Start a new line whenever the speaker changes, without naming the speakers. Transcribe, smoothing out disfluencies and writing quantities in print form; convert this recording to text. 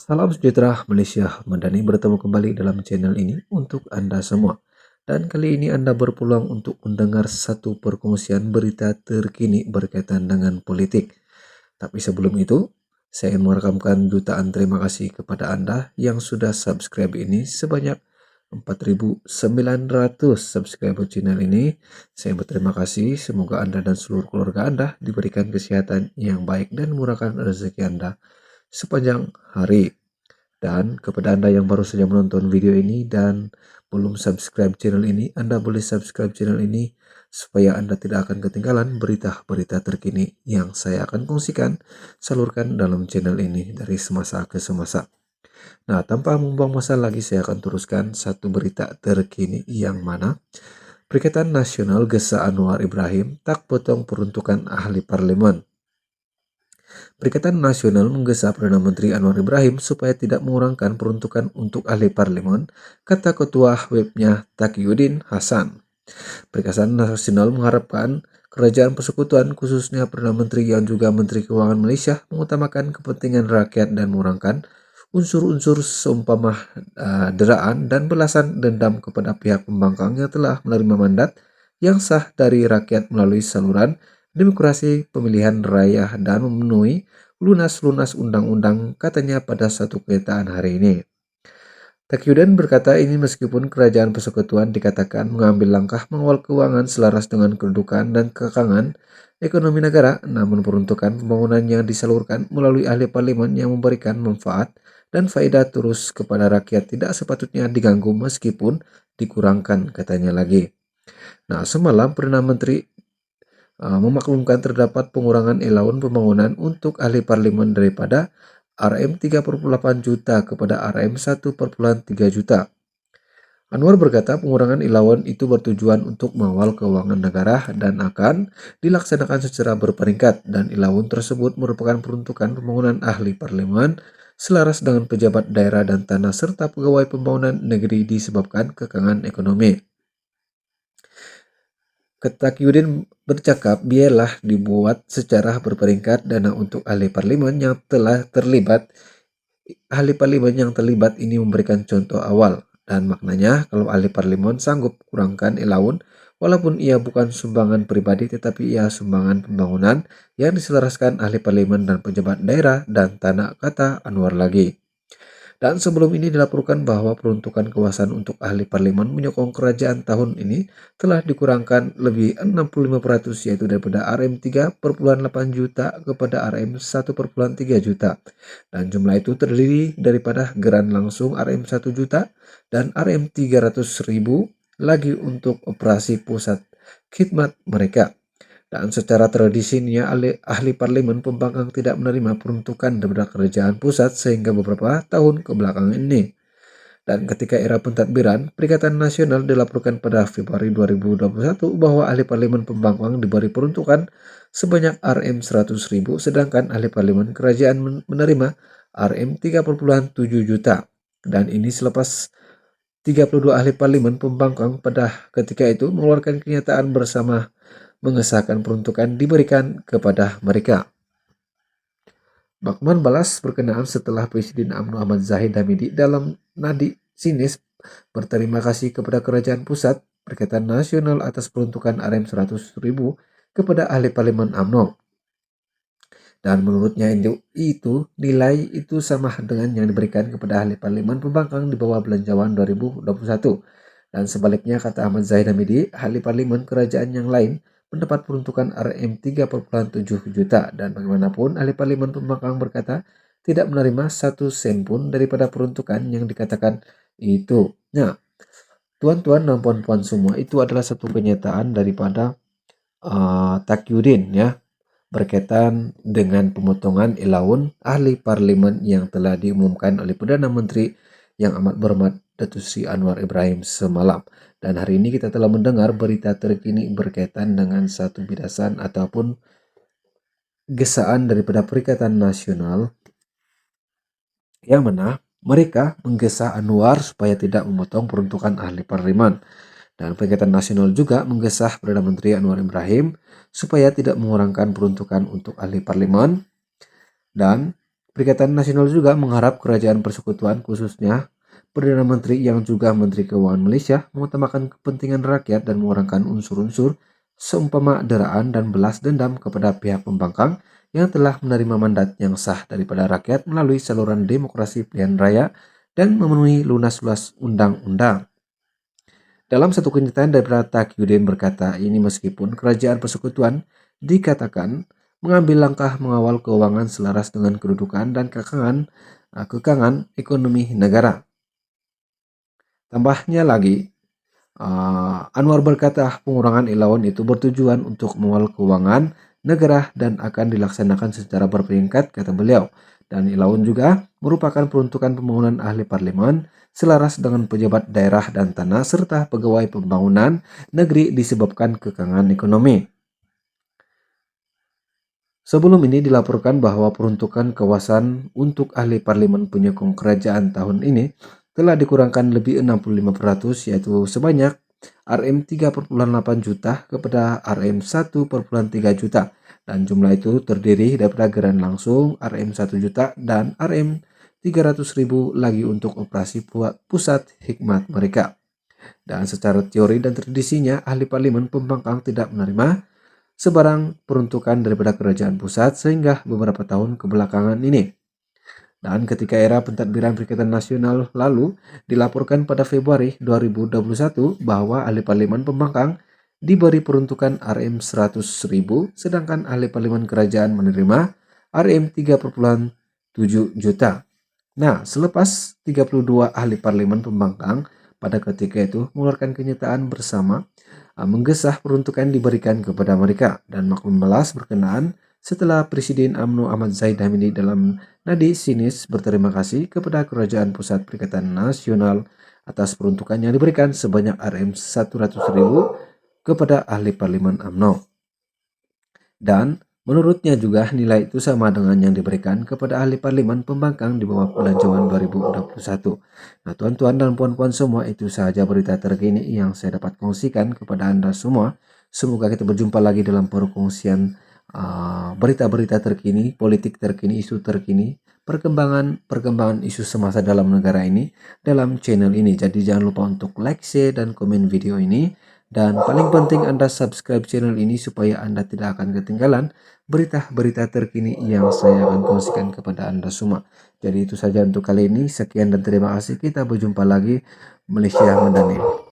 Salam sejahtera Malaysia, Madani bertemu kembali dalam channel ini untuk Anda semua. Dan kali ini Anda berpeluang untuk mendengar satu perkongsian berita terkini berkaitan dengan politik. Tapi sebelum itu, saya ingin merekamkan jutaan terima kasih kepada Anda yang sudah subscribe ini sebanyak 4.900 subscriber channel ini. Saya berterima kasih, semoga Anda dan seluruh keluarga Anda diberikan kesehatan yang baik dan murahkan rezeki Anda sepanjang hari. Dan kepada Anda yang baru saja menonton video ini dan belum subscribe channel ini, Anda boleh subscribe channel ini supaya Anda tidak akan ketinggalan berita-berita terkini yang saya akan kongsikan, salurkan dalam channel ini dari semasa ke semasa. Nah, tanpa membuang masa lagi, saya akan teruskan satu berita terkini yang mana Perikatan Nasional Gesa Anwar Ibrahim tak potong peruntukan ahli parlemen. Perikatan Nasional menggesa Perdana Menteri Anwar Ibrahim supaya tidak mengurangkan peruntukan untuk ahli parlemen, kata ketua webnya Taqiyuddin Hasan. Perikatan Nasional mengharapkan kerajaan persekutuan, khususnya Perdana Menteri yang juga Menteri Keuangan Malaysia, mengutamakan kepentingan rakyat dan mengurangkan unsur-unsur seumpama deraan dan balasan dendam kepada pihak pembangkang yang telah menerima mandat yang sah dari rakyat melalui saluran demokrasi pemilihan raya dan memenuhi lunas-lunas undang-undang, katanya pada satu kenyataan hari ini. Taqiyuddin berkata ini meskipun kerajaan persekutuan dikatakan mengambil langkah mengawal keuangan selaras dengan kedudukan dan kekangan ekonomi negara, namun peruntukan pembangunan yang disalurkan melalui ahli parlimen yang memberikan manfaat dan faedah terus kepada rakyat tidak sepatutnya diganggu meskipun dikurangkan, katanya lagi. Nah, semalam Perdana Menteri memaklumkan terdapat pengurangan allowance pembangunan untuk ahli parlimen daripada RM3,8 juta kepada RM1,3 juta. Anwar berkata pengurangan allowance itu bertujuan untuk mengawal keuangan negara dan akan dilaksanakan secara berperingkat, dan allowance tersebut merupakan peruntukan pembangunan ahli parlemen selaras dengan pejabat daerah dan tanah serta pegawai pembangunan negeri disebabkan kekangan ekonomi. Taqiyuddin bercakap biarlah dibuat secara berperingkat dana untuk ahli parlimen yang terlibat ini memberikan contoh awal, dan maknanya kalau ahli parlimen sanggup kurangkan allowance walaupun ia bukan sumbangan pribadi tetapi ia sumbangan pembangunan yang diselaraskan ahli parlimen dan pejabat daerah dan tanah, kata Anwar lagi. Dan sebelum ini dilaporkan bahwa peruntukan kawasan untuk ahli parlemen menyokong kerajaan tahun ini telah dikurangkan lebih 65%, yaitu daripada RM3,8 juta kepada RM1,3 juta. Dan jumlah itu terdiri daripada geran langsung RM1 juta dan RM300.000 lagi untuk operasi pusat khidmat mereka. Dan secara tradisinya ahli parlemen pembangkang tidak menerima peruntukan daripada kerajaan pusat sehingga beberapa tahun ke belakang ini. Dan ketika era pentadbiran, Perikatan Nasional dilaporkan pada Februari 2021 bahwa ahli parlemen pembangkang diberi peruntukan sebanyak RM100.000, sedangkan ahli parlemen kerajaan menerima RM3,7 juta. Dan ini selepas 32 ahli parlemen pembangkang pada ketika itu mengeluarkan kenyataan bersama mengesahkan peruntukan diberikan kepada mereka. Bakman balas berkenaan setelah Presiden UMNO Ahmad Zahid Hamidi dalam nadi sinis berterima kasih kepada kerajaan pusat Perikatan Nasional atas peruntukan RM100.000 kepada ahli parlemen UMNO. Dan menurutnya itu nilai itu sama dengan yang diberikan kepada ahli parlemen pembangkang di bawah belanjawan 2021. Dan sebaliknya, kata Ahmad Zahid Hamidi, ahli parlemen kerajaan yang lain mendapat peruntukan RM3,7 juta, dan bagaimanapun ahli parlemen pembangkang berkata tidak menerima 1 sen pun daripada peruntukan yang dikatakan itu. Nah, tuan-tuan dan puan-puan semua, itu adalah satu kenyataan daripada Taqiyuddin ya, berkaitan dengan pemotongan allowance ahli parlemen yang telah diumumkan oleh Perdana Menteri yang amat berhormat Datuk Seri Anwar Ibrahim semalam. Dan hari ini kita telah mendengar berita terkini berkaitan dengan satu bidasan ataupun gesaan daripada Perikatan Nasional yang mana mereka menggesa Anwar supaya tidak memotong peruntukan ahli parlemen. Dan Perikatan Nasional juga menggesah Perdana Menteri Anwar Ibrahim supaya tidak mengurangkan peruntukan untuk ahli parlemen. Dan Perikatan Nasional juga mengharap kerajaan persekutuan, khususnya Perdana Menteri yang juga Menteri Keuangan Malaysia, mengutamakan kepentingan rakyat dan mengurangkan unsur-unsur seumpama deraan dan belas dendam kepada pihak pembangkang yang telah menerima mandat yang sah daripada rakyat melalui saluran demokrasi pilihan raya dan memenuhi lunas-luas undang-undang. Dalam satu kenyataan daripada Taqiyuddin berkata, ini meskipun kerajaan persekutuan dikatakan mengambil langkah mengawal keuangan selaras dengan kedudukan dan kekangan ekonomi negara. Tambahnya lagi, Anwar berkata pengurangan allowance itu bertujuan untuk mengawal keuangan negara dan akan dilaksanakan secara berperingkat, kata beliau. Dan allowance juga merupakan peruntukan pembangunan ahli parlemen selaras dengan pejabat daerah dan tanah serta pegawai pembangunan negeri disebabkan kekangan ekonomi. Sebelum ini dilaporkan bahwa peruntukan kawasan untuk ahli parlemen penyokong kerajaan tahun ini telah dikurangkan lebih 65%, yaitu sebanyak Rm3,8 juta kepada Rm1,3 juta. Dan jumlah itu terdiri daripada geran langsung Rm1 juta dan Rm300.000 lagi untuk operasi pusat hikmat mereka. Dan secara teori dan tradisinya, ahli parlemen pembangkang tidak menerima sebarang peruntukan daripada kerajaan pusat sehingga beberapa tahun kebelakangan ini. Dan ketika era pentadbiran Perikatan Nasional lalu dilaporkan pada Februari 2021 bahwa ahli parlemen pembangkang diberi peruntukan Rm100.000 sedangkan ahli parlemen kerajaan menerima Rm3,7 juta. Nah, selepas 32 ahli parlemen pembangkang pada ketika itu mengeluarkan kenyataan bersama menggesah peruntukan diberikan kepada mereka dan maklum melas berkenaan setelah Presiden UMNO Ahmad Zahid Hamidi dalam nadi sinis berterima kasih kepada Kerajaan Pusat Perikatan Nasional atas peruntukan yang diberikan sebanyak Rm100.000 kepada ahli parlemen UMNO. Dan menurutnya juga nilai itu sama dengan yang diberikan kepada ahli parlemen pembangkang di bawah pelancongan 2021. Nah, tuan-tuan dan puan-puan semua, itu saja berita terkini yang saya dapat kongsikan kepada Anda semua. Semoga kita berjumpa lagi dalam perkongsian berita-berita terkini, politik terkini, isu terkini, perkembangan isu semasa dalam negara ini dalam channel ini. Jadi jangan lupa untuk like, share, dan komen video ini. Dan paling penting Anda subscribe channel ini supaya Anda tidak akan ketinggalan berita-berita terkini yang saya akan kongsikan kepada Anda semua. Jadi itu saja untuk kali ini. Sekian dan terima kasih. Kita berjumpa lagi. Malaysia Madani.